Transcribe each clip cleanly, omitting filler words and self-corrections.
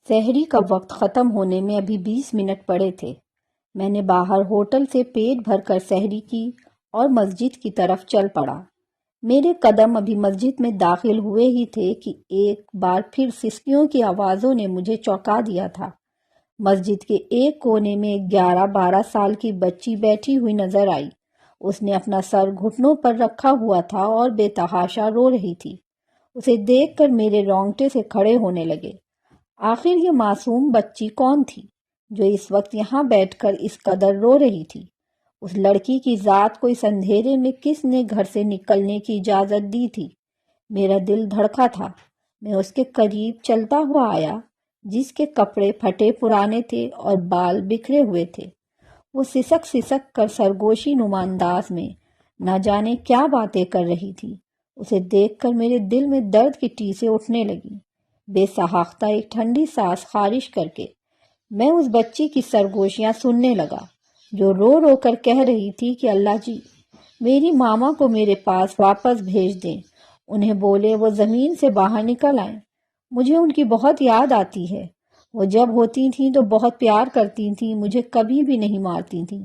سحری کا وقت ختم ہونے میں ابھی 20 منٹ پڑے تھے۔ میں نے باہر ہوٹل سے پیٹ بھر کر سحری کی اور مسجد کی طرف چل پڑا۔ میرے قدم ابھی مسجد میں داخل ہوئے ہی تھے کہ ایک بار پھر سسکیوں کی آوازوں نے مجھے چونکا دیا تھا۔ مسجد کے ایک کونے میں ایک 11-12 سال کی بچی بیٹھی ہوئی نظر آئی۔ اس نے اپنا سر گھٹنوں پر رکھا ہوا تھا اور بے تحاشا رو رہی تھی۔ اسے دیکھ کر میرے رونگٹے سے کھڑے ہونے لگے۔ آخر یہ معصوم بچی کون تھی جو اس وقت یہاں بیٹھ کر اس قدر رو رہی تھی؟ اس لڑکی کی ذات کو اس اندھیرے میں کس نے گھر سے نکلنے کی اجازت دی تھی؟ میرا دل دھڑکا تھا۔ میں اس کے قریب چلتا ہوا آیا جس کے کپڑے پھٹے پرانے تھے اور بال بکھرے ہوئے تھے۔ وہ سسک کر سرگوشی نما انداز میں نہ جانے کیا باتیں کر رہی تھی۔ اسے دیکھ کر میرے دل میں درد کی ٹیسیں اٹھنے لگیں۔ بے ساختہ ایک ٹھنڈی سانس خارج کر کے میں اس بچی کی سرگوشیاں سننے لگا جو رو رو کر کہہ رہی تھی کہ اللہ جی، میری ماما کو میرے پاس واپس بھیج دیں۔ انہیں بولے وہ زمین سے باہر نکل آئیں۔ مجھے ان کی بہت یاد آتی ہے۔ وہ جب ہوتی تھیں تو بہت پیار کرتی تھیں، مجھے کبھی بھی نہیں مارتی تھیں،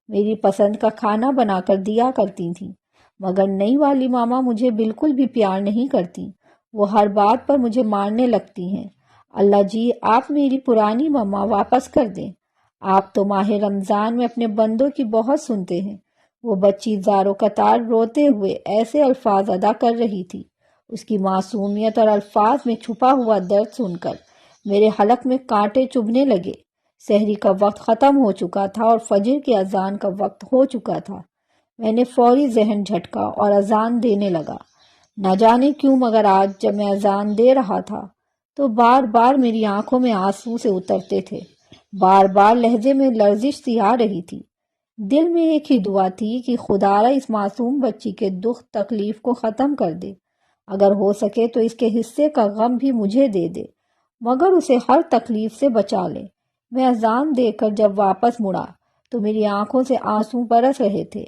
میری پسند کا کھانا بنا کر دیا کرتی تھیں۔ مگر نئی والی ماما مجھے بالکل بھی پیار نہیں کرتی، وہ ہر بات پر مجھے مارنے لگتی ہیں۔ اللہ جی، آپ میری پرانی ماما واپس کر دیں۔ آپ تو ماہ رمضان میں اپنے بندوں کی بہت سنتے ہیں۔ وہ بچی زارو قطار روتے ہوئے ایسے الفاظ ادا کر رہی تھی۔ اس کی معصومیت اور الفاظ میں چھپا ہوا درد سن کر میرے حلق میں کانٹے چبھنے لگے۔ سحری کا وقت ختم ہو چکا تھا اور فجر کی اذان کا وقت ہو چکا تھا۔ میں نے فوری ذہن جھٹکا اور اذان دینے لگا۔ نہ جانے کیوں مگر آج جب میں اذان دے رہا تھا تو بار بار میری آنکھوں میں آنسو سے اترتے تھے، بار بار لہجے میں لرزش سی آ رہی تھی۔ دل میں ایک ہی دعا تھی کہ خدارا اس معصوم بچی کے دکھ تکلیف کو ختم کر دے، اگر ہو سکے تو اس کے حصے کا غم بھی مجھے دے دے، مگر اسے ہر تکلیف سے بچا لے۔ میں اذان دے کر جب واپس مڑا تو میری آنکھوں سے آنسو برس رہے تھے۔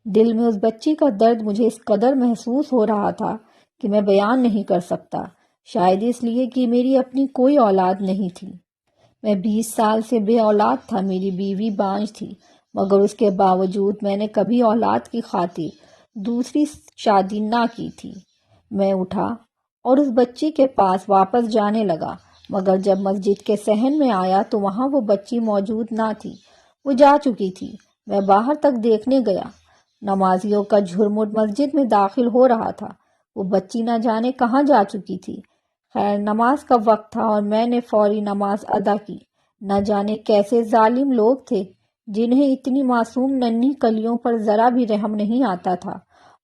دل میں اس بچی کا درد مجھے اس قدر محسوس ہو رہا تھا کہ میں بیان نہیں کر سکتا، شاید اس لیے کہ میری اپنی کوئی اولاد نہیں تھی۔ میں 20 سال سے بے اولاد تھا، میری بیوی بانجھ تھی، مگر اس کے باوجود میں نے کبھی اولاد کی خاطر دوسری شادی نہ کی تھی۔ میں اٹھا اور اس بچی کے پاس واپس جانے لگا، مگر جب مسجد کے صحن میں آیا تو وہاں وہ بچی موجود نہ تھی، وہ جا چکی تھی۔ میں باہر تک دیکھنے گیا، نمازیوں کا جھرمٹ مسجد میں داخل ہو رہا تھا، وہ بچی نہ جانے کہاں جا چکی تھی۔ خیر، نماز کا وقت تھا اور میں نے فوری نماز ادا کی۔ نہ جانے کیسے ظالم لوگ تھے جنہیں اتنی معصوم ننھی کلیوں پر ذرا بھی رحم نہیں آتا تھا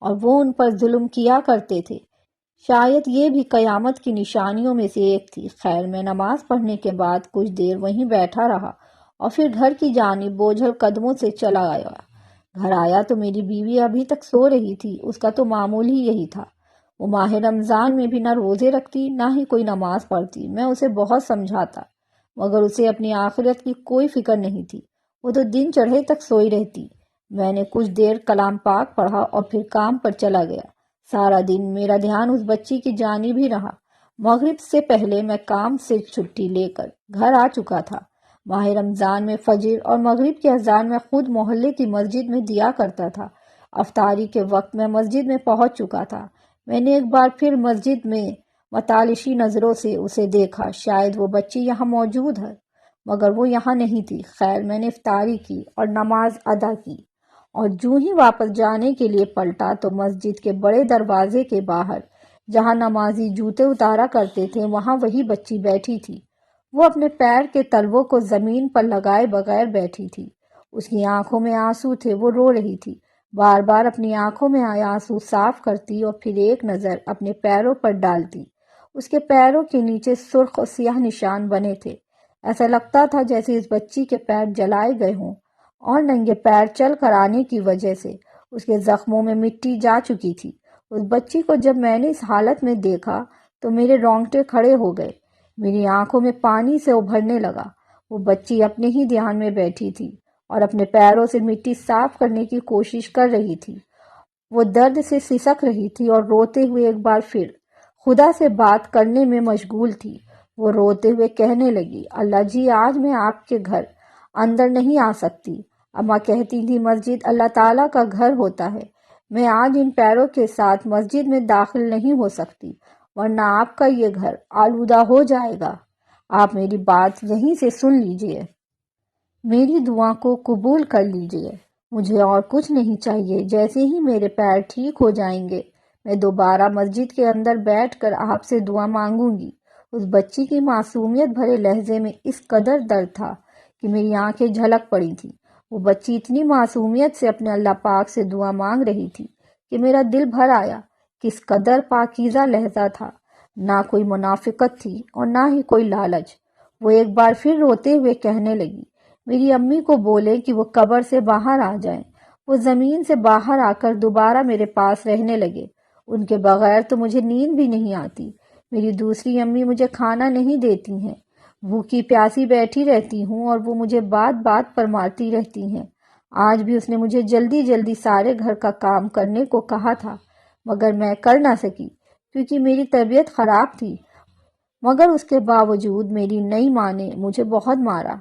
اور وہ ان پر ظلم کیا کرتے تھے۔ شاید یہ بھی قیامت کی نشانیوں میں سے ایک تھی۔ خیر، میں نماز پڑھنے کے بعد کچھ دیر وہیں بیٹھا رہا اور پھر گھر کی جانب بوجھل قدموں سے چلا آیا۔ گھر آیا تو میری بیوی ابھی تک سو رہی تھی۔ اس کا تو معمول ہی یہی تھا، وہ ماہ رمضان میں بھی نہ روزے رکھتی نہ ہی کوئی نماز پڑھتی۔ میں اسے بہت سمجھاتا مگر اسے اپنی آخرت کی کوئی فکر نہیں تھی، وہ تو دن چڑھے تک سوئی رہتی۔ میں نے کچھ دیر کلام پاک پڑھا اور پھر کام پر چلا گیا۔ سارا دن میرا دھیان اس بچی کی جانب ہی رہا۔ مغرب سے پہلے میں کام سے چھٹی لے کر گھر آ چکا تھا۔ ماہ رمضان میں فجر اور مغرب کی اذان میں خود محلے کی مسجد میں دیا کرتا تھا۔ افطاری کے وقت میں مسجد میں پہنچ چکا تھا۔ میں نے ایک بار پھر مسجد میں متلاشی نظروں سے اسے دیکھا، شاید وہ بچی یہاں موجود ہے، مگر وہ یہاں نہیں تھی۔ خیر، میں نے افطاری کی اور نماز ادا کی اور جو ہی واپس جانے کے لیے پلٹا تو مسجد کے بڑے دروازے کے باہر جہاں نمازی جوتے اتارا کرتے تھے وہاں وہی بچی بیٹھی تھی۔ وہ اپنے پیر کے تلووں کو زمین پر لگائے بغیر بیٹھی تھی۔ اس کی آنکھوں میں آنسو تھے، وہ رو رہی تھی، بار بار اپنی آنکھوں میں آئے آنسو صاف کرتی اور پھر ایک نظر اپنے پیروں پر ڈالتی۔ اس کے پیروں کے نیچے سرخ اور سیاہ نشان بنے تھے، ایسا لگتا تھا جیسے اس بچی کے پیر جلائے گئے ہوں اور ننگے پیر چل کر آنے کی وجہ سے اس کے زخموں میں مٹی جا چکی تھی۔ اس بچی کو جب میں نے اس حالت میں دیکھا تو میرے رونگٹے کھڑے ہو گئے، میری آنکھوں میں پانی سے ابھرنے لگا۔ وہ بچی اپنے ہی دھیان میں بیٹھی تھی اور اپنے پیروں سے مٹی صاف کرنے کی کوشش کر رہی تھی۔ وہ درد سے سسک رہی تھی اور روتے ہوئے ایک بار پھر خدا سے بات کرنے میں مشغول تھی۔ وہ روتے ہوئے کہنے لگی، اللہ جی آج میں آپ کے گھر اندر نہیں آ سکتی۔ اماں کہتی تھی مسجد اللہ تعالیٰ کا گھر ہوتا ہے، میں آج ان پیروں کے ساتھ مسجد میں داخل نہیں ہو سکتی ورنہ آپ کا یہ گھر آلودہ ہو جائے گا۔ آپ میری بات یہیں سے سن لیجئے، میری دعا کو قبول کر لیجئے، مجھے اور کچھ نہیں چاہیے۔ جیسے ہی میرے پیر ٹھیک ہو جائیں گے میں دوبارہ مسجد کے اندر بیٹھ کر آپ سے دعا مانگوں گی۔ اس بچی کی معصومیت بھرے لہجے میں اس قدر درد تھا کہ میری آنکھیں جھلک پڑی تھیں۔ وہ بچی اتنی معصومیت سے اپنے اللہ پاک سے دعا مانگ رہی تھی کہ میرا دل بھر آیا۔ کس قدر پاکیزہ لہجہ تھا، نہ کوئی منافقت تھی اور نہ ہی کوئی لالچ۔ وہ ایک بار پھر روتے ہوئے کہنے لگی، میری امی کو بولے کہ وہ قبر سے باہر آ جائیں۔ وہ زمین سے باہر آ کر دوبارہ میرے پاس رہنے لگے۔ ان کے بغیر تو مجھے نیند بھی نہیں آتی۔ میری دوسری امی مجھے کھانا نہیں دیتی ہیں، بھوکی پیاسی بیٹھی رہتی ہوں اور وہ مجھے بات بات پر مارتی رہتی ہیں۔ آج بھی اس نے مجھے جلدی جلدی سارے گھر کا کام کرنے کو کہا تھا مگر میں کر نہ سکی کیونکہ میری طبیعت خراب تھی، مگر اس کے باوجود میری نئی ماں نے مجھے بہت مارا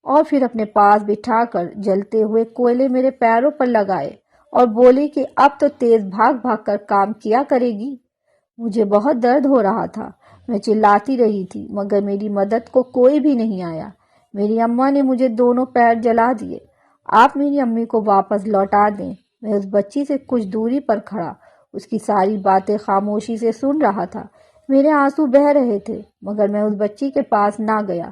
اور پھر اپنے پاس بٹھا کر جلتے ہوئے کوئلے میرے پیروں پر لگائے اور بولی کہ اب تو تیز بھاگ بھاگ کر کام کیا کرے گی۔ مجھے بہت درد ہو رہا تھا، میں چلاتی رہی تھی مگر میری مدد کو کوئی بھی نہیں آیا۔ میری اماں نے مجھے دونوں پیر جلا دیے۔ آپ میری امی کو واپس لوٹا دیں۔ میں اس بچی سے کچھ دوری پر کھڑا اس کی ساری باتیں خاموشی سے سن رہا تھا۔ میرے آنسو بہہ رہے تھے مگر میں اس بچی کے پاس نہ گیا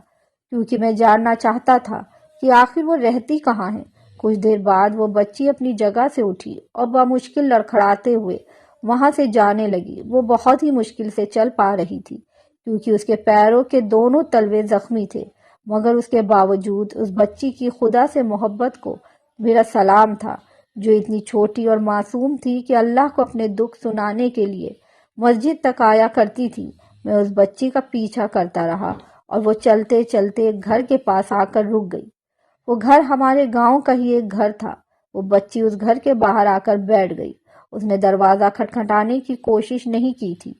کیونکہ میں جاننا چاہتا تھا کہ آخر وہ رہتی کہاں ہے۔ کچھ دیر بعد وہ بچی اپنی جگہ سے اٹھی اور بمشکل لڑکھڑاتے ہوئے وہاں سے جانے لگی۔ وہ بہت ہی مشکل سے چل پا رہی تھی کیونکہ اس کے پیروں کے دونوں تلوے زخمی تھے، مگر اس کے باوجود اس بچی کی خدا سے محبت کو میرا سلام تھا، جو اتنی چھوٹی اور معصوم تھی کہ اللہ کو اپنے دکھ سنانے کے لیے مسجد تک آیا کرتی تھی۔ میں اس بچی کا پیچھا کرتا رہا اور وہ چلتے چلتے ایک گھر کے پاس آ کر رک گئی۔ وہ گھر ہمارے گاؤں کا ہی ایک گھر تھا۔ وہ بچی اس گھر کے باہر آ کر بیٹھ گئی۔ اس نے دروازہ کھٹکھٹانے کی کوشش نہیں کی تھی،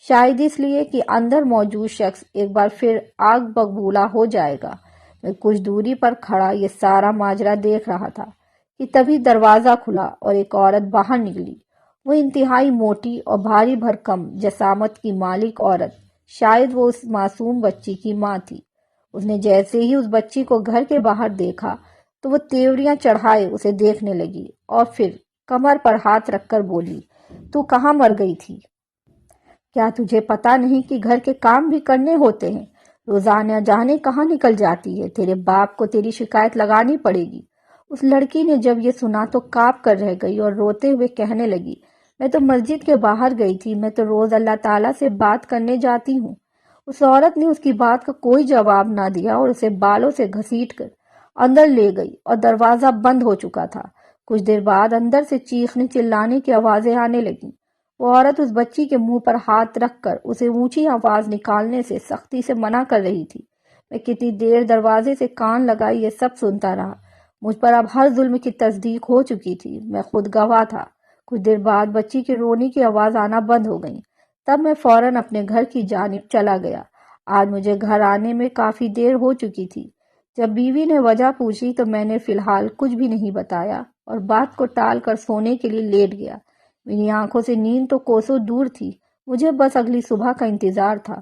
شاید اس لیے کہ اندر موجود شخص ایک بار پھر آگ ببولا ہو جائے گا۔ میں کچھ دوری پر کھڑا یہ سارا ماجرا دیکھ رہا تھا کہ تبھی دروازہ کھلا اور ایک عورت باہر نکلی۔ وہ انتہائی موٹی اور بھاری بھرکم جسامت کی مالک عورت، شاید وہ اس معصوم بچی کی ماں تھی۔ اس نے جیسے ہی اس بچی کو گھر کے باہر دیکھا تو وہ تیوریاں چڑھائے اسے دیکھنے لگی اور پھر کمر پر ہاتھ رکھ کر بولی، تو کہاں مر گئی تھی؟ کیا تجھے پتا نہیں کہ گھر کے کام بھی کرنے ہوتے ہیں؟ روزانہ جانے کہاں نکل جاتی ہے؟ تیرے باپ کو تیری شکایت لگانی پڑے گی۔ اس لڑکی نے جب یہ سنا تو کانپ کر رہ گئی اور روتے ہوئے کہنے لگی، میں تو مسجد کے باہر گئی تھی، میں تو روز اللہ تعالیٰ سے بات کرنے جاتی ہوں۔ اس عورت نے اس کی بات کا کوئی جواب نہ دیا اور اسے بالوں سے گھسیٹ کر اندر لے گئی اور دروازہ بند ہو چکا تھا۔ کچھ دیر بعد اندر سے چیخنے چلانے کی آوازیں آنے لگیں۔ وہ عورت اس بچی کے منہ پر ہاتھ رکھ کر اسے اونچی آواز نکالنے سے سختی سے منع کر رہی تھی۔ میں کتنی دیر دروازے سے کان لگائے یہ سب سنتا رہا۔ مجھ پر اب ہر ظلم کی تصدیق ہو چکی تھی، میں خود گواہ تھا۔ کچھ دیر بعد بچی کے رونے کی آواز آنا بند ہو گئی۔ تب میں فوراً اپنے گھر کی جانب چلا گیا۔ آج مجھے گھر آنے میں کافی دیر ہو چکی تھی۔ جب بیوی نے وجہ پوچھی تو میں نے فی الحال کچھ بھی نہیں بتایا اور بات کو ٹال کر سونے کے لیے لیٹ گیا۔ میری آنکھوں سے نیند تو کوسوں دور تھی، مجھے بس اگلی صبح کا انتظار تھا۔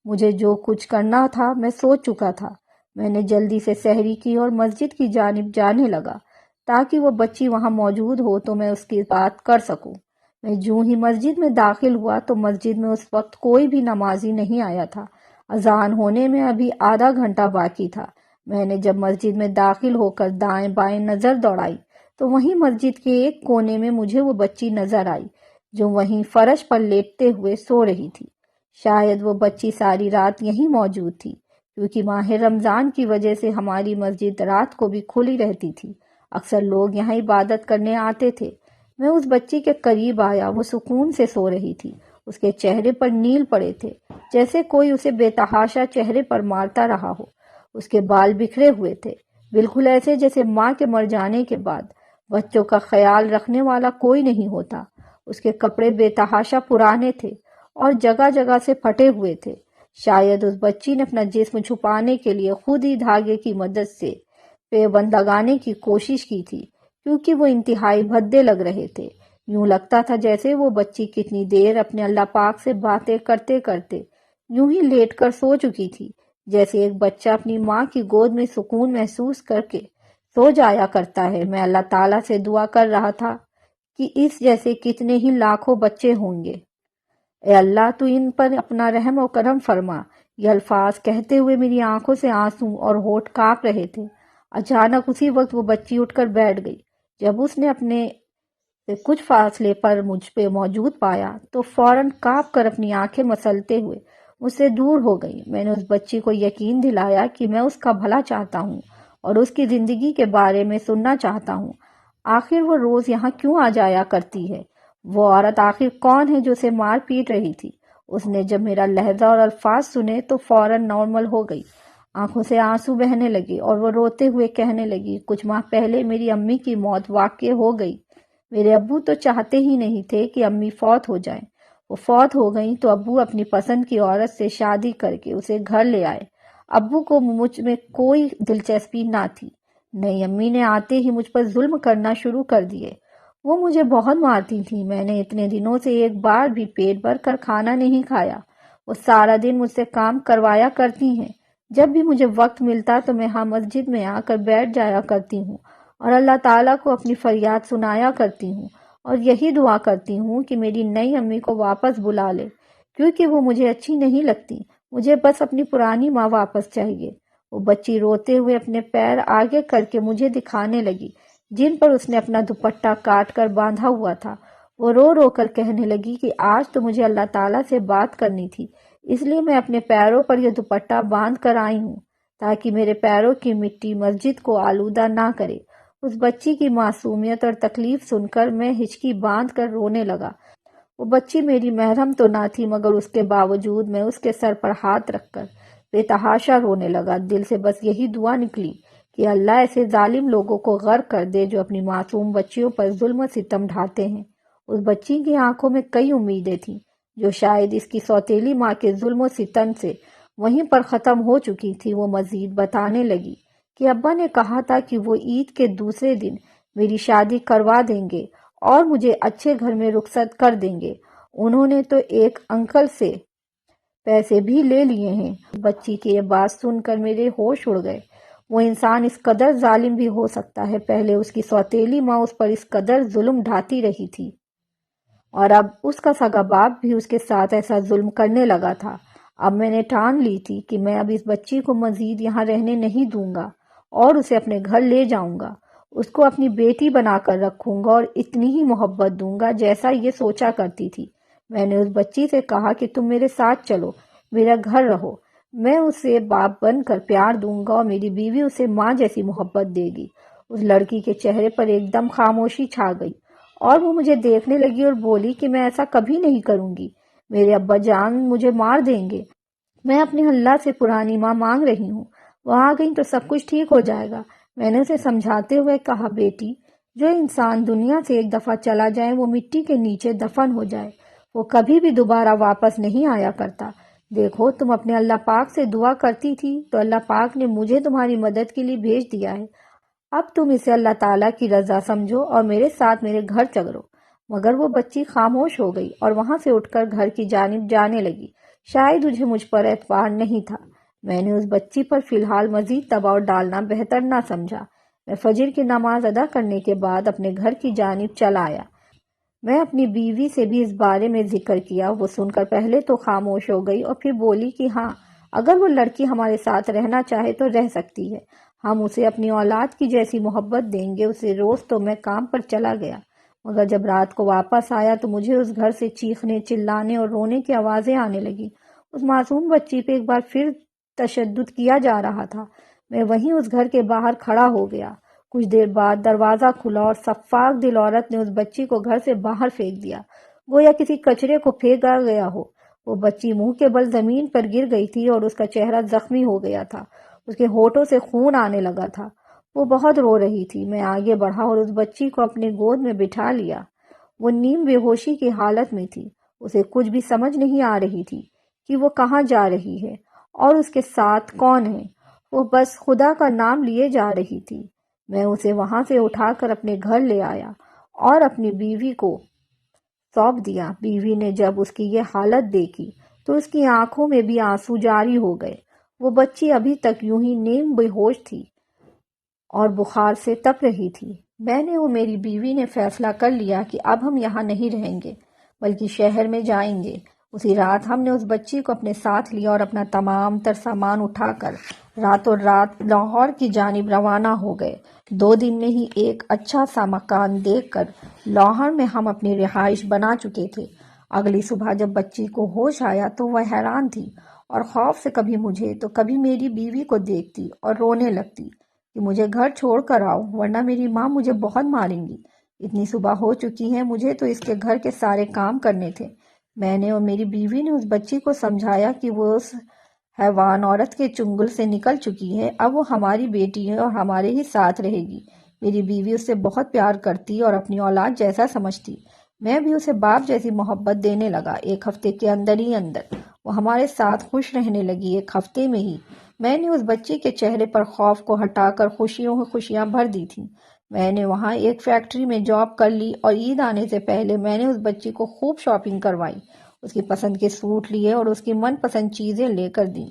مجھے جو کچھ کرنا تھا میں سوچ چکا تھا۔ میں نے جلدی سے سحری کی اور مسجد کی جانب جانے لگا تاکہ وہ بچی وہاں موجود ہو تو میں اس کی بات کر سکوں۔ میں جوں ہی مسجد میں داخل ہوا تو مسجد میں اس وقت کوئی بھی نمازی نہیں آیا تھا۔ اذان ہونے میں ابھی آدھا گھنٹہ باقی تھا۔ میں نے جب مسجد میں داخل ہو کر دائیں بائیں نظر دوڑائی تو وہیں مسجد کے ایک کونے میں مجھے وہ بچی نظر آئی جو وہیں فرش پر لیٹتے ہوئے سو رہی تھی۔ شاید وہ بچی ساری رات یہیں موجود تھی کیونکہ ماہ رمضان کی وجہ سے ہماری مسجد رات کو بھی کھلی رہتی تھی۔ اکثر لوگ یہاں عبادت کرنے آتے تھے۔ میں اس بچی کے قریب آیا، وہ سکون سے سو رہی تھی۔ اس کے چہرے پر نیل پڑے تھے جیسے کوئی اسے بے تحاشا چہرے پر مارتا رہا ہو۔ اس کے بال بکھرے ہوئے تھے، بالکل ایسے جیسے ماں کے مر جانے کے بعد بچوں کا خیال رکھنے والا کوئی نہیں ہوتا۔ اس کے کپڑے بے تحاشا پرانے تھے اور جگہ جگہ سے پھٹے ہوئے تھے۔ شاید اس بچی نے اپنا جسم چھپانے کے لیے خود ہی دھاگے کی مدد سے پیوند لگانے کی کوشش کی تھی، کیونکہ وہ انتہائی بھدے لگ رہے تھے۔ یوں لگتا تھا جیسے وہ بچی کتنی دیر اپنے اللہ پاک سے باتیں کرتے کرتے یوں ہی لیٹ کر سو چکی تھی، جیسے ایک بچہ اپنی ماں کی گود میں سکون محسوس کر کے سو جایا کرتا ہے۔ میں اللہ تعالیٰ سے دعا کر رہا تھا کہ اس جیسے کتنے ہی لاکھوں بچے ہوں گے۔ اے اللہ، تو ان پر اپنا رحم و کرم فرما۔ یہ الفاظ کہتے ہوئے میری آنکھوں سے آنسو اور ہونٹ کانپ رہے تھے۔ اچانک اسی وقت وہ بچی اٹھ کر بیٹھ گئی۔ جب اس نے اپنے سے کچھ فاصلے پر مجھ پہ موجود پایا تو فوراً کانپ کر اپنی آنکھیں مسلتے ہوئے مجھ سے دور ہو گئی۔ میں نے اس بچی کو یقین دلایا کہ میں اس کا بھلا چاہتا ہوں اور اس کی زندگی کے بارے میں سننا چاہتا ہوں۔ آخر وہ روز یہاں کیوں آ جایا کرتی ہے؟ وہ عورت آخر کون ہے جو اسے مار پیٹ رہی تھی؟ اس نے جب میرا لہجہ اور الفاظ سنے تو فوراً نارمل ہو گئی۔ آنکھوں سے آنسو بہنے لگے اور وہ روتے ہوئے کہنے لگی، کچھ ماہ پہلے میری امی کی موت واقع ہو گئی۔ میرے ابو تو چاہتے ہی نہیں تھے کہ امی فوت ہو جائیں۔ وہ فوت ہو گئیں تو ابو اپنی پسند کی عورت سے شادی کر کے اسے گھر لے آئے۔ ابو کو مجھ میں کوئی دلچسپی نہ تھی۔ نئی امی نے آتے ہی مجھ پر ظلم کرنا شروع کر دیے۔ وہ مجھے بہت مارتی تھی۔ میں نے اتنے دنوں سے ایک بار بھی پیٹ بھر کر کھانا نہیں کھایا۔ وہ سارا دن مجھ سے کام کروایا کرتی ہیں۔ جب بھی مجھے وقت ملتا تو میں ہاں مسجد میں آ کر بیٹھ جایا کرتی ہوں اور اللہ تعالیٰ کو اپنی فریاد سنایا کرتی ہوں اور یہی دعا کرتی ہوں کہ میری نئی امی کو واپس بلا لے، کیونکہ وہ مجھے اچھی نہیں لگتی۔ مجھے بس اپنی پرانی ماں واپس چاہیے۔ وہ بچی روتے ہوئے اپنے پیر آگے کر کے مجھے دکھانے لگی جن پر اس نے اپنا دوپٹہ کاٹ کر باندھا ہوا تھا۔ وہ رو رو کر کہنے لگی کہ آج تو مجھے اللہ تعالیٰ سے بات کرنی تھی، اس لیے میں اپنے پیروں پر یہ دوپٹہ باندھ کر آئی ہوں تاکہ میرے پیروں کی مٹی مسجد کو آلودہ نہ کرے۔ اس بچی کی معصومیت اور تکلیف سن کر میں ہچکی باندھ کر رونے لگا۔ وہ بچی میری محرم تو نہ تھی، مگر اس کے باوجود میں اس کے سر پر ہاتھ رکھ کر بے تحاشا رونے لگا۔ دل سے بس یہی دعا نکلی کہ اللہ ایسے ظالم لوگوں کو غرق کر دے جو اپنی معصوم بچیوں پر ظلم و ستم ڈھاتے ہیں۔ اس بچی کی آنکھوں میں کئی امیدیں تھیں جو شاید اس کی سوتیلی ماں کے ظلم و ستم سے وہیں پر ختم ہو چکی تھی۔ وہ مزید بتانے لگی کہ ابا نے کہا تھا کہ وہ عید کے دوسرے دن میری شادی کروا دیں گے اور مجھے اچھے گھر میں رخصت کر دیں گے۔ انہوں نے تو ایک انکل سے پیسے بھی لے لیے ہیں۔ بچی کی یہ بات سن کر میرے ہوش اڑ گئے۔ وہ انسان اس قدر ظالم بھی ہو سکتا ہے؟ پہلے اس کی سوتیلی ماں اس پر اس قدر ظلم ڈھاتی رہی تھی اور اب اس کا سگا باپ بھی اس کے ساتھ ایسا ظلم کرنے لگا تھا۔ اب میں نے ٹھان لی تھی کہ میں اب اس بچی کو مزید یہاں رہنے نہیں دوں گا اور اسے اپنے گھر لے جاؤں گا۔ اس کو اپنی بیٹی بنا کر رکھوں گا اور اتنی ہی محبت دوں گا جیسا یہ سوچا کرتی تھی۔ میں نے اس بچی سے کہا کہ تم میرے ساتھ چلو، میرا گھر رہو، میں اسے باپ بن کر پیار دوں گا اور میری بیوی اسے ماں جیسی محبت دے گی۔ اس لڑکی کے چہرے پر ایک دم خاموشی چھا گئی اور وہ مجھے دیکھنے لگی اور بولی کہ میں ایسا کبھی نہیں کروں گی، میرے ابا جان مجھے مار دیں گے۔ میں اپنے اللہ سے پرانی ماں مانگ رہی ہوں، وہ آ گئی تو سب کچھ ٹھیک ہو جائے گا۔ میں نے اسے سمجھاتے ہوئے کہا، بیٹی، جو انسان دنیا سے ایک دفعہ چلا جائے وہ مٹی کے نیچے دفن ہو جائے، وہ کبھی بھی دوبارہ واپس نہیں آیا کرتا۔ دیکھو، تم اپنے اللہ پاک سے دعا کرتی تھی تو اللہ پاک نے مجھے تمہاری مدد کے لیے بھیج دیا ہے۔ اب تم اسے اللہ تعالیٰ کی رضا سمجھو اور میرے ساتھ میرے گھر چلو۔ مگر وہ بچی خاموش ہو گئی اور وہاں سے اٹھ کر گھر کی جانب جانے لگی۔ شاید مجھے مجھ پر اعتبار نہیں تھا۔ میں نے اس بچی پر فی الحال مزید دباؤ ڈالنا بہتر نہ سمجھا۔ میں فجر کی نماز ادا کرنے کے بعد اپنے گھر کی جانب چل آیا۔ میں اپنی بیوی سے بھی اس بارے میں ذکر کیا۔ وہ سن کر پہلے تو خاموش ہو گئی اور پھر بولی کہ ہاں، اگر وہ لڑکی ہمارے ساتھ رہنا چاہے تو رہ سکتی ہے، ہم اسے اپنی اولاد کی جیسی محبت دیں گے۔ اسے روز تو میں کام پر چلا گیا، مگر جب رات کو واپس آیا تو مجھے اس گھر سے چیخنے، چلانے اور رونے کی آوازیں آنے لگیں۔ اس معصوم بچی پہ ایک بار پھر تشدد کیا جا رہا تھا۔ میں وہیں اس گھر کے باہر کھڑا ہو گیا۔ کچھ دیر بعد دروازہ کھلا اور سفاک دل عورت نے اس بچی کو گھر سے باہر پھینک دیا، گویا کسی کچرے کو پھینکا گیا ہو۔ وہ بچی منہ کے بل زمین پر گر گئی تھی اور اس کا چہرہ زخمی ہو گیا تھا، اس کے ہونٹوں سے خون آنے لگا تھا۔ وہ بہت رو رہی تھی۔ میں آگے بڑھا اور اس بچی کو اپنے گود میں بٹھا لیا۔ وہ نیم بے ہوشی کی حالت میں تھی، اسے کچھ بھی سمجھ نہیں آ رہی تھی کہ وہ کہاں جا رہی ہے اور اس کے ساتھ کون ہے۔ وہ بس خدا کا نام لیے جا رہی تھی۔ میں اسے وہاں سے اٹھا کر اپنے گھر لے آیا اور اپنی بیوی کو سونپ دیا۔ بیوی نے جب اس کی یہ حالت دیکھی تو اس کی آنکھوں میں بھی آنسو جاری ہو گئے۔ وہ بچی ابھی تک یوں ہی نیم بے ہوش تھی اور بخار سے تپ رہی تھی۔ میں نے اور میری بیوی نے فیصلہ کر لیا کہ اب ہم یہاں نہیں رہیں گے بلکہ شہر میں جائیں گے۔ اسی رات ہم نے اس بچی کو اپنے ساتھ لیا اور اپنا تمام تر سامان اٹھا کر راتوں رات لاہور کی جانب روانہ ہو گئے۔ 2 دن میں ہی ایک اچھا سا مکان دیکھ کر لاہور میں ہم اپنی رہائش بنا چکے تھے۔ اگلی صبح جب بچی کو ہوش آیا تو وہ حیران تھی اور خوف سے کبھی مجھے تو کبھی میری بیوی کو دیکھتی اور رونے لگتی کہ مجھے گھر چھوڑ کر آؤ ورنہ میری ماں مجھے بہت ماریں گی۔ اتنی صبح ہو چکی ہے، مجھے تو اس کے گھر کے سارے کام کرنے تھے۔ میں نے اور میری بیوی نے اس بچی کو سمجھایا کہ وہ اس حیوان عورت کے چنگل سے نکل چکی ہے، اب وہ ہماری بیٹی ہے اور ہمارے ہی ساتھ رہے گی۔ میری بیوی اس سے بہت پیار کرتی اور اپنی اولاد جیسا سمجھتی۔ میں بھی اسے باپ جیسی محبت دینے لگا۔ 1 ہفتے کے اندر ہی اندر وہ ہمارے ساتھ خوش رہنے لگی۔ 1 ہفتے میں ہی میں نے اس بچی کے چہرے پر خوف کو ہٹا کر خوشیاں بھر دی تھیں۔ میں نے وہاں ایک فیکٹری میں جاب کر لی اور عید آنے سے پہلے میں نے اس بچی کو خوب شاپنگ کروائی، اس کی پسند کے سوٹ لیے اور اس کی من پسند چیزیں لے کر دیں۔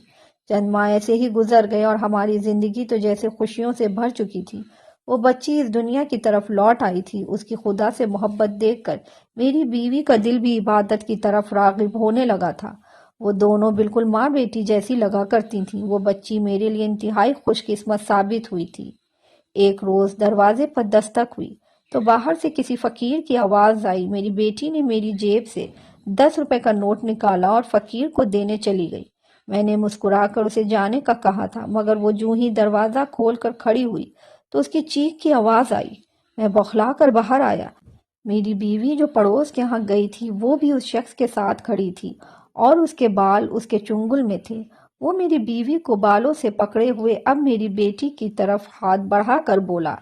چند ماہ ایسے ہی گزر گئے اور ہماری زندگی تو جیسے خوشیوں سے بھر چکی تھی۔ وہ بچی اس دنیا کی طرف لوٹ آئی تھی۔ اس کی خدا سے محبت دیکھ کر میری بیوی کا دل بھی عبادت کی طرف راغب ہونے لگا تھا۔ وہ دونوں بالکل ماں بیٹی جیسی لگا کرتی تھیں۔ وہ بچی میرے لیے انتہائی خوش قسمت ثابت ہوئی تھی۔ ایک روز دروازے پر دستک ہوئی تو باہر سے کسی فقیر کی آواز آئی۔ میری بیٹی نے میری جیب سے 10 روپے کا نوٹ نکالا اور فقیر کو دینے چلی گئی۔ میں نے مسکرا کر اسے جانے کا کہا تھا مگر وہ جوں ہی دروازہ کھول کر کھڑی ہوئی تو اس کی چیخ کی آواز آئی۔ میں بوکھلا کر باہر آیا۔ میری بیوی جو پڑوس کے ہاں گئی تھی وہ بھی اس شخص کے ساتھ کھڑی تھی اور اس کے بال اس کے چنگل میں تھے۔ وہ میری بیوی کو بالوں سے پکڑے ہوئے اب میری بیٹی کی طرف ہاتھ بڑھا کر بولا،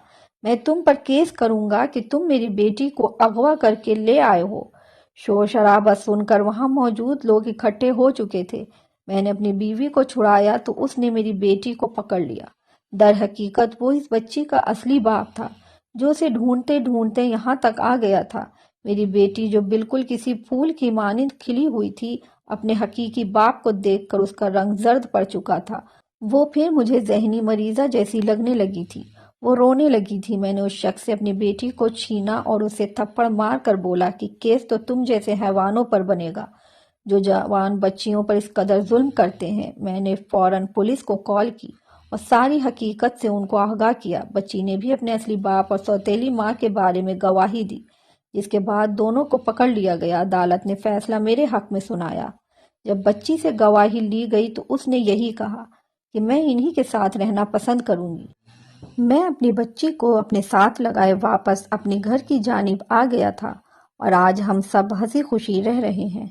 میں تم پر کیس کروں گا کہ تم میری بیٹی کو اغوا کر کے لے آئے ہو۔ شور شرابہ سن کر وہاں موجود لوگ اکٹھے ہو چکے تھے۔ میں نے اپنی بیوی کو چھڑایا تو اس نے میری بیٹی کو پکڑ لیا۔ در حقیقت وہ اس بچی کا اصلی باپ تھا جو اسے ڈھونڈتے ڈھونڈتے یہاں تک آ گیا تھا۔ میری بیٹی جو بالکل کسی پھول کی مانند کھلی ہوئی تھی، اپنے حقیقی باپ کو دیکھ کر اس کا رنگ زرد پڑ چکا تھا۔ وہ پھر مجھے ذہنی مریضہ جیسی لگنے لگی تھی۔ وہ رونے لگی تھی۔ میں نے اس شخص سے اپنی بیٹی کو چھینا اور اسے تھپڑ مار کر بولا کہ کیس تو تم جیسے حیوانوں پر بنے گا جو جوان بچیوں پر اس قدر ظلم کرتے ہیں۔ میں نے فوراً پولیس کو کال کی اور ساری حقیقت سے ان کو آگاہ کیا۔ بچی نے بھی اپنے اصلی باپ اور سوتیلی ماں کے بارے میں گواہی دی، جس کے بعد دونوں کو پکڑ لیا گیا۔ عدالت نے فیصلہ میرے حق میں سنایا۔ جب بچی سے گواہی لی گئی تو اس نے یہی کہا کہ میں انہی کے ساتھ رہنا پسند کروں گی۔ میں اپنی بچی کو اپنے ساتھ لگائے واپس اپنے گھر کی جانب آ گیا تھا اور آج ہم سب ہنسی خوشی رہ رہے ہیں۔